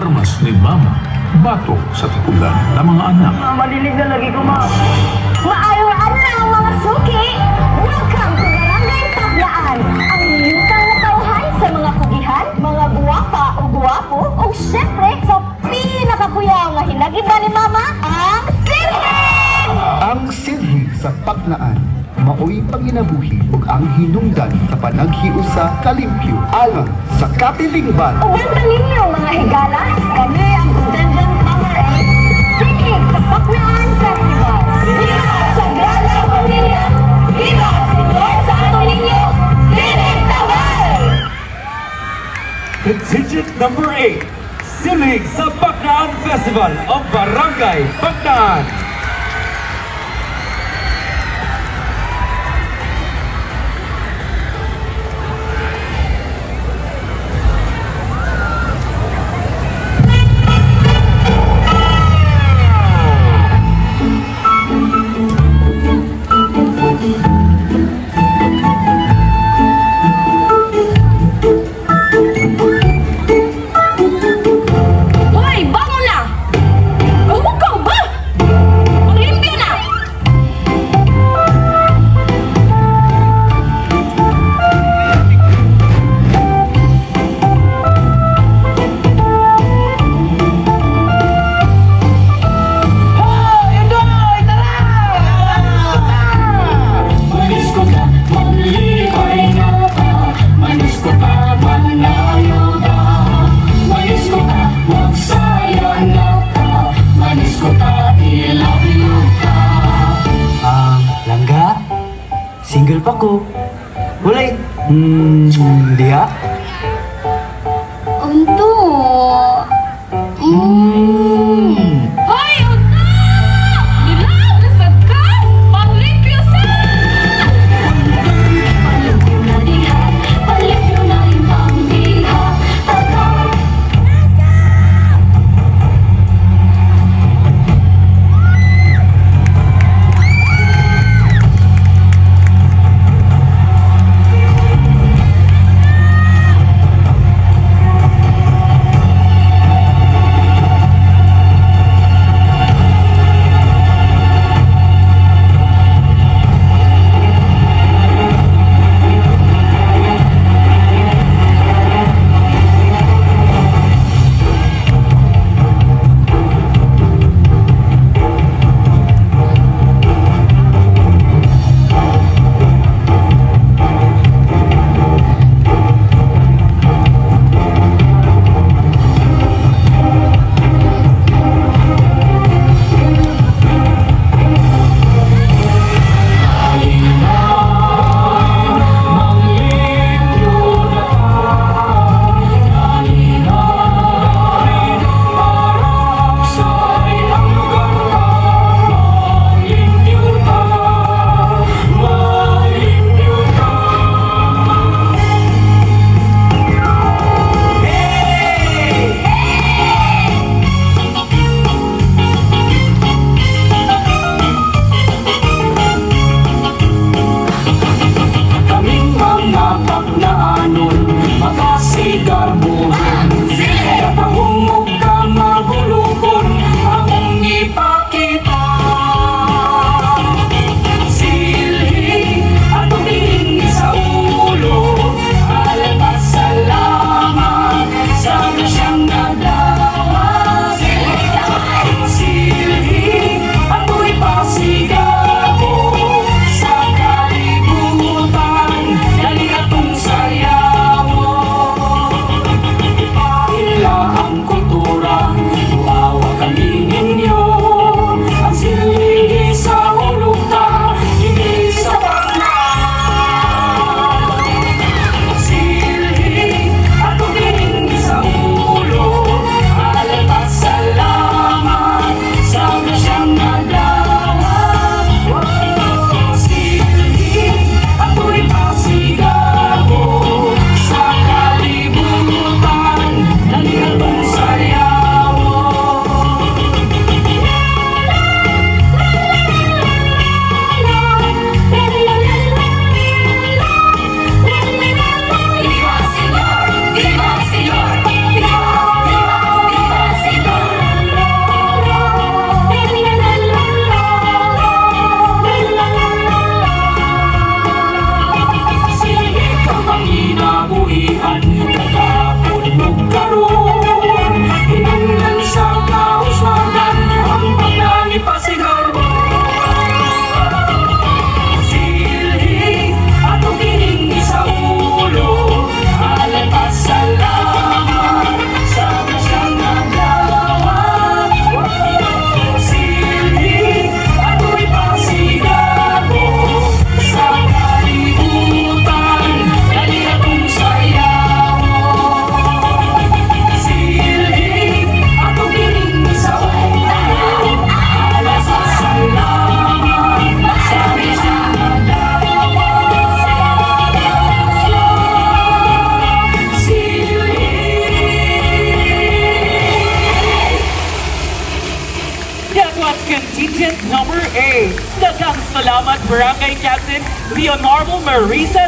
armas ni Mama, batok sa tikulan ng mga anak. Malilig na lagi ko, ma. Maayong adlaw mga suki! Welcome to Barangay Paglaan, ang lutang na tauhan sa mga kugihan, mga guwapa o guwapo, o syempre sa pinakakuyaw nga hinagiba ni Mama, ang sirhig! Ang sirhig sa Paglaan, maoy panginabuhi ug ang hinungdan sa panaghiusa kalimpyo alang sa katilingban. Uban ninyo mga higala, kami ang contendant number 8, sirhig sa Paglaan Festival. Viva sa Grana Pamilya! Viva Senyor Santo Niño! Sirhig Tabay! Contingent number 8, Silig sa Paglaan Festival of Barangay Paglaan. Hoy! Bangon na! Kahukaw ba? Maglimpyo na! Manis ko ka, manlipay na ka. Manis ko ka, manlayo na. Manis ko ka, magsayang na ka. Manis ko ka, ilayo ka. Langga? Single pa ko. Walay, diha? Unto! Hoy! Unto! Dilaw! Nasad ka! Panglimpyo sa! Palipyo na diha, palipyo na rin ang diha. Taka. Contingent Number 8. Daghang salamat Barangay Captain Leonardo Marisa